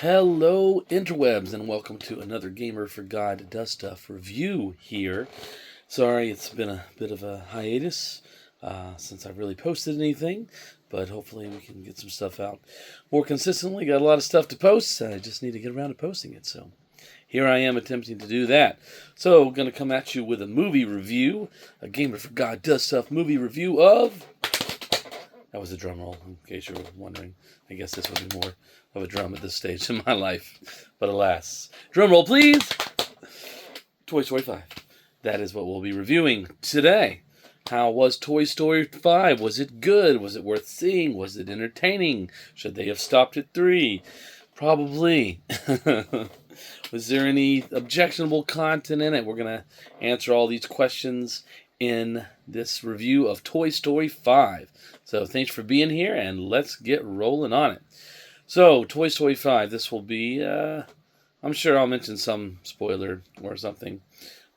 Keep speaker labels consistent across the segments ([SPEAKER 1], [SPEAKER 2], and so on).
[SPEAKER 1] Hello, interwebs, and welcome to another Gamer for God Does Stuff review here. Sorry, it's been a bit of a hiatus since I've really posted anything, but hopefully we can get some stuff out more consistently. Got a lot of stuff to post, I just need to get around to posting it, so here I am attempting to do that. So, I'm going to come at you with a movie review, a Gamer for God Does Stuff movie review of... That was a drum roll, in case you were wondering. I guess this would be more of a drum at this stage in my life. But alas. Drum roll, please! Toy Story 5. That is what we'll be reviewing today. How was Toy Story 5? Was it good? Was it worth seeing? Was it entertaining? Should they have stopped at 3? Probably. Was there any objectionable content in it? We're going to answer all these questions in this review of Toy Story 5. So thanks for being here, and let's get rolling on it. So, Toy Story 5, this will be, I'm sure I'll mention some spoiler or something,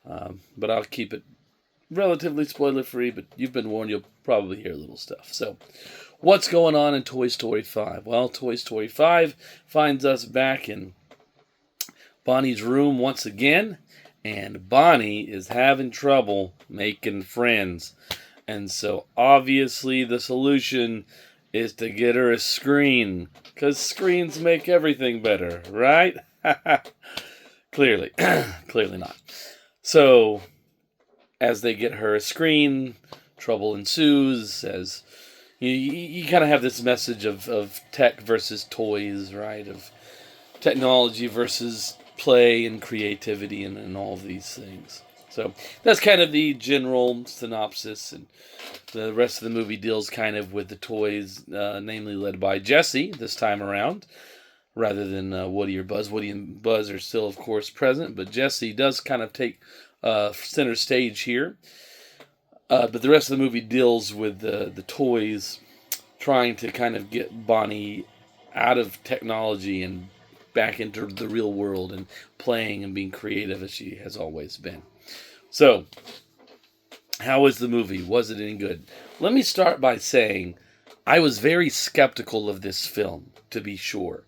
[SPEAKER 1] but I'll keep it relatively spoiler-free, but you've been warned you'll probably hear little stuff. So, what's going on in Toy Story 5? Well, Toy Story 5 finds us back in Bonnie's room once again, and Bonnie is having trouble making friends. And so, obviously, the solution is to get her a screen, because screens make everything better, right? Clearly. Clearly not. So, as they get her a screen, trouble ensues, as you kind of have this message of tech versus toys, right? Of technology versus play and creativity and all of these things. So that's kind of the general synopsis, and the rest of the movie deals kind of with the toys, namely led by Jessie this time around, rather than Woody or Buzz. Woody and Buzz are still, of course, present, but Jessie does kind of take center stage here. But the rest of the movie deals with the toys trying to kind of get Bonnie out of technology and back into the real world and playing and being creative as she has always been. So, how was the movie? Was it any good? Let me start by saying I was very skeptical of this film, to be sure.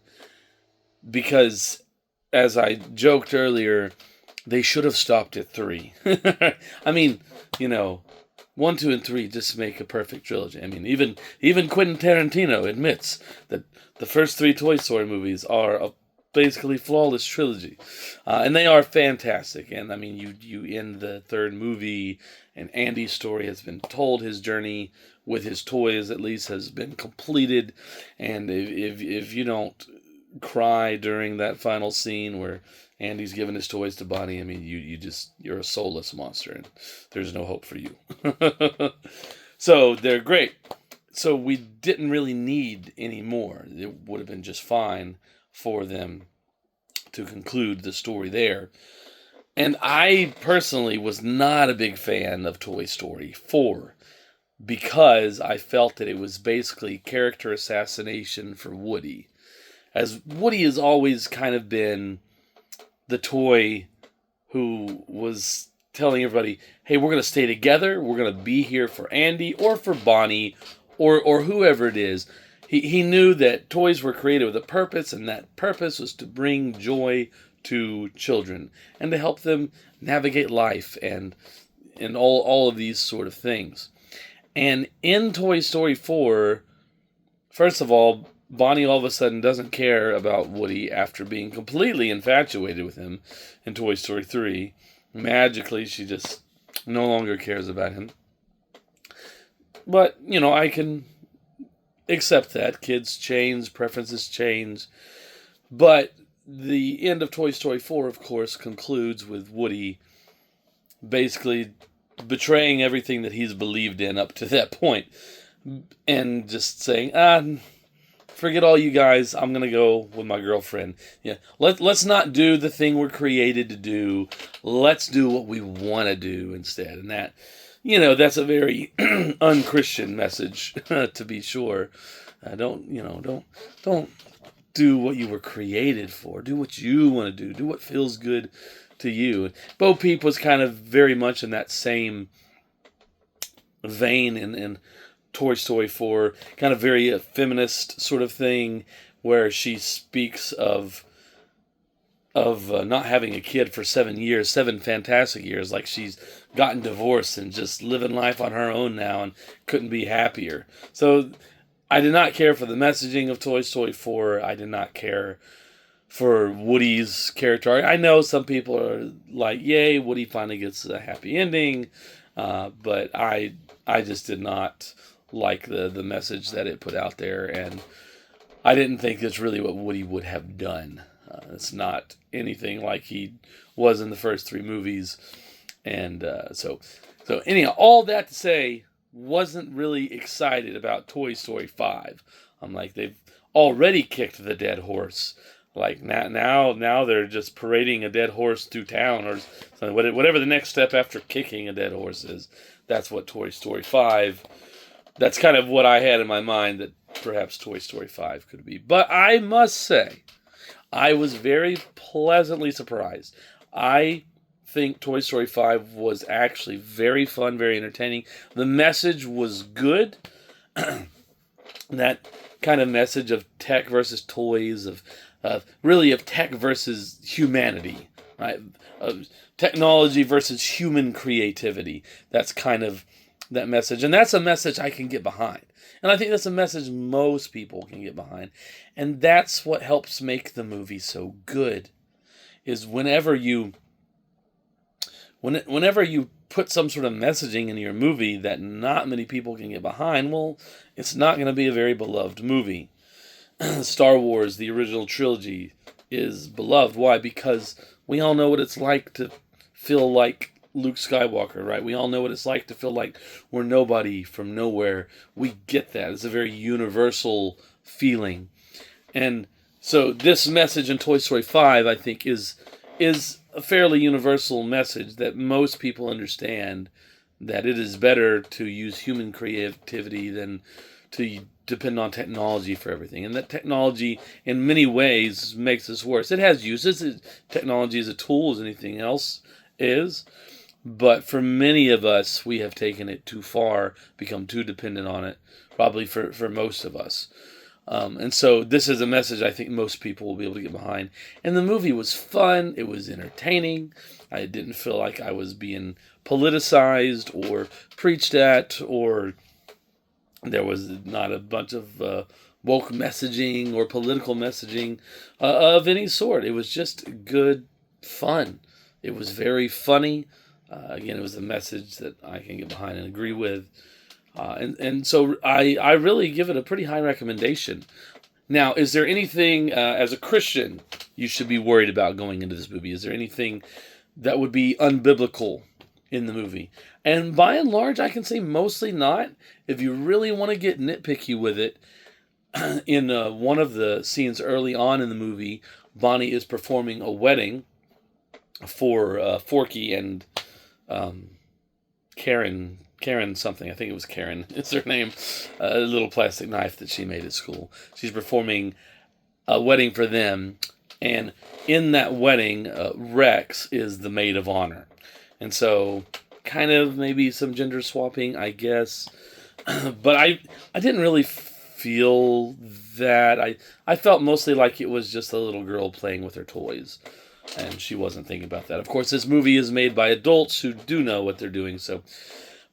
[SPEAKER 1] Because, as I joked earlier, they should have stopped at 3. I mean, 1, 2, and 3 just make a perfect trilogy. I mean, even Quentin Tarantino admits that the first 3 Toy Story movies are a basically flawless trilogy, and they are fantastic. And I mean, you end the third movie, and Andy's story has been told. His journey with his toys, at least, has been completed. And if you don't cry during that final scene where Andy's giving his toys to Bonnie, I mean, you're a soulless monster, and there's no hope for you. So they're great. So we didn't really need any more. It would have been just fine for them to conclude the story there. And I personally was not a big fan of Toy Story 4 because I felt that it was basically character assassination for Woody. As Woody has always kind of been the toy who was telling everybody, hey, we're going to stay together, we're going to be here for Andy or for Bonnie or whoever it is. He knew that toys were created with a purpose, and that purpose was to bring joy to children and to help them navigate life and all of these sort of things. And in Toy Story 4, first of all, Bonnie all of a sudden doesn't care about Woody after being completely infatuated with him in Toy Story 3. Magically, she just no longer cares about him. But, I can accept that. Kids change, preferences change. But the end of Toy Story 4, of course, concludes with Woody basically betraying everything that he's believed in up to that point. And just saying, forget all you guys, I'm going to go with my girlfriend. Yeah, let's not do the thing we're created to do. Let's do what we want to do instead. And that... that's a very unchristian message, to be sure. Don't do what you were created for. Do what you want to do. Do what feels good to you. Bo Peep was kind of very much in that same vein and Toy Story 4, kind of very feminist sort of thing, where she speaks of not having a kid for 7 years, 7 fantastic years, like she's gotten divorced and just living life on her own now and couldn't be happier. So I did not care for the messaging of Toy Story 4. I did not care for Woody's character. I know some people are like, yay, Woody finally gets a happy ending, but I just did not like the message that it put out there, and I didn't think it's really what Woody would have done. It's not anything like he was in the first 3 movies, and so anyhow, all that to say, wasn't really excited about Toy Story 5. I'm like, they've already kicked the dead horse. Like now they're just parading a dead horse through town, or something. Whatever the next step after kicking a dead horse is. That's what Toy Story 5. That's kind of what I had in my mind that perhaps Toy Story 5 could be. But I must say, I was very pleasantly surprised. I think Toy Story 5 was actually very fun, very entertaining. The message was good. That kind of message of tech versus toys, of tech versus humanity, right? Of technology versus human creativity. That's kind of that message. And that's a message I can get behind. And I think that's a message most people can get behind. And that's what helps make the movie so good, is whenever you put some sort of messaging in your movie that not many people can get behind, well, it's not going to be a very beloved movie. Star Wars, the original trilogy, is beloved. Why? Because we all know what it's like to feel like Luke Skywalker, right? We all know what it's like to feel like we're nobody from nowhere. We get that. It's a very universal feeling. And so this message in Toy Story 5, I think, is a fairly universal message that most people understand, that it is better to use human creativity than to depend on technology for everything. And that technology, in many ways, makes us worse. It has uses. Technology is a tool as anything else is. But for many of us, we have taken it too far, become too dependent on it, probably for most of us. And so this is a message I think most people will be able to get behind. And the movie was fun. It was entertaining. I didn't feel like I was being politicized or preached at, or there was not a bunch of woke messaging or political messaging of any sort. It was just good fun. It was very funny. Again, it was a message that I can get behind and agree with. And so I really give it a pretty high recommendation. Now, is there anything, as a Christian, you should be worried about going into this movie? Is there anything that would be unbiblical in the movie? And by and large, I can say mostly not. If you really want to get nitpicky with it, in one of the scenes early on in the movie, Bonnie is performing a wedding for Forky and Karen something. I think it was Karen. It's her name. A little plastic knife that she made at school. She's performing a wedding for them. And in that wedding, Rex is the maid of honor. And so kind of maybe some gender swapping, I guess. But I didn't really feel that. I felt mostly like it was just a little girl playing with her toys. And she wasn't thinking about that. Of course, this movie is made by adults who do know what they're doing.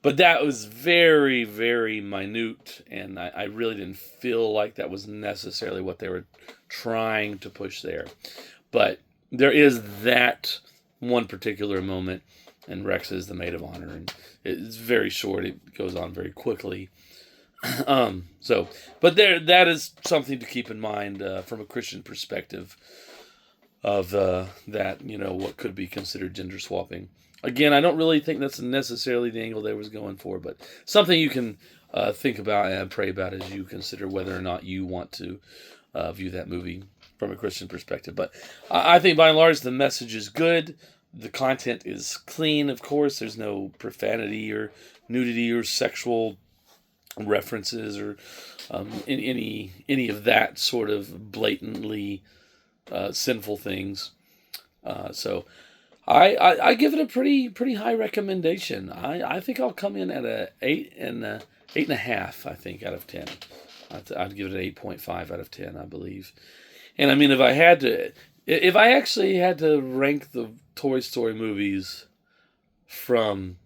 [SPEAKER 1] But that was very, very minute. And I really didn't feel like that was necessarily what they were trying to push there. But there is that one particular moment. And Rex is the maid of honor. And it's very short. It goes on very quickly. But that is something to keep in mind from a Christian perspective of that, what could be considered gender swapping. Again, I don't really think that's necessarily the angle they was going for, but something you can think about and pray about as you consider whether or not you want to view that movie from a Christian perspective. But I think by and large the message is good. The content is clean, of course. There's no profanity or nudity or sexual references or any of that sort of blatantly sinful things. So I give it a pretty high recommendation. I think I'll come in at a 8 and a 8.5, I think, out of 10. I'd give it an 8.5 out of 10, I believe. And I mean, if I actually had to rank the Toy Story movies from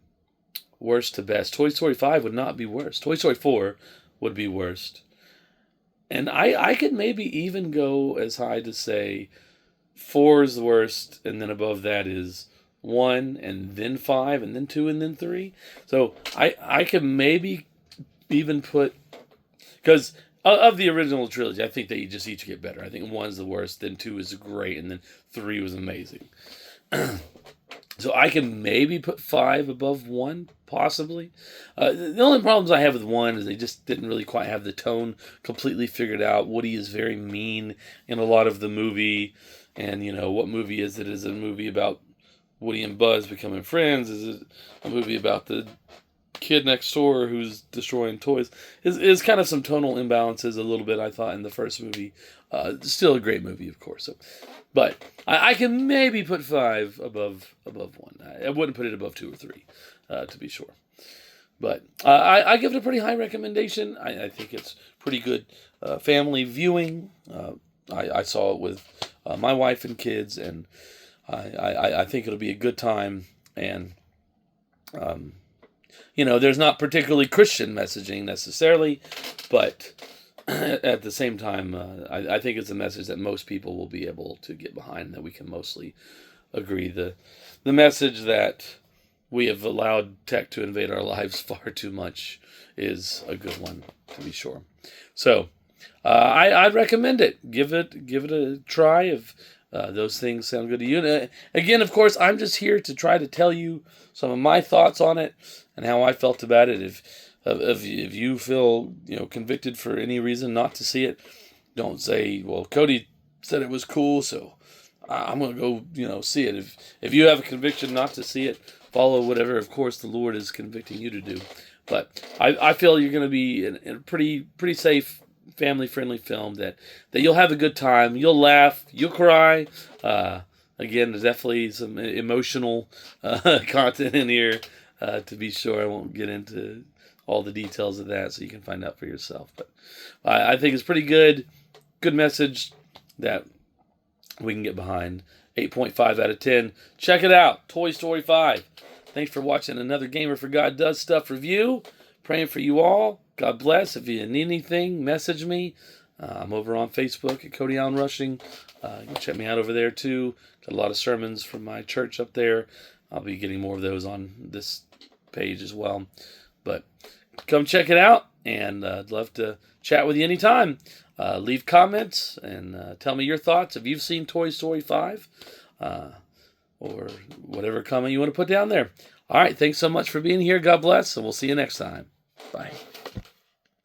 [SPEAKER 1] worst to best, Toy Story 5 would not be worst. Toy Story 4 would be worst. And I could maybe even go as high to say 4 is the worst, and then above that is 1, and then 5, and then 2, and then 3. So I could maybe even put, because of the original trilogy, I think they just each get better. I think 1's the worst, then 2 is great, and then 3 was amazing. So I can maybe put 5 above 1, possibly. The only problems I have with 1 is they just didn't really quite have the tone completely figured out. Woody is very mean in a lot of the movie. And, what movie is it? Is it a movie about Woody and Buzz becoming friends? Is it a movie about the kid next door who's destroying toys? Is kind of some tonal imbalances a little bit, I thought, in the first movie. Still a great movie, of course. But I can maybe put 5 above 1. I wouldn't put it above 2 or 3, to be sure. But I give it a pretty high recommendation. I think it's pretty good family viewing. I saw it with my wife and kids, and I think it'll be a good time. And there's not particularly Christian messaging necessarily, but at the same time, I think it's a message that most people will be able to get behind, that we can mostly agree. The message that we have allowed tech to invade our lives far too much is a good one, to be sure. So I'd recommend it. Give it a try if those things sound good to you. And, again, of course, I'm just here to try to tell you some of my thoughts on it and how I felt about it. If you feel convicted for any reason not to see it, don't say, well, Cody said it was cool, so I'm going to go see it. If you have a conviction not to see it, follow whatever, of course, the Lord is convicting you to do. But I feel you're going to be in a pretty safe, family-friendly film that you'll have a good time. You'll laugh. You'll cry. Again, there's definitely some emotional content in here, to be sure. I won't get into all the details of that, so you can find out for yourself. But I think it's pretty good. Good message that we can get behind. 8.5 out of 10. Check it out. Toy Story 5. Thanks for watching another Gamer for God Does Stuff review. Praying for you all. God bless. If you need anything, message me. I'm over on Facebook at Cody Allen Rushing. You can check me out over there too. Got a lot of sermons from my church up there. I'll be getting more of those on this page as well. But come check it out, and I'd love to chat with you anytime. Leave comments and tell me your thoughts if you've seen Toy Story 5 or whatever comment you want to put down there. All right, thanks so much for being here. God bless, and we'll see you next time. Bye.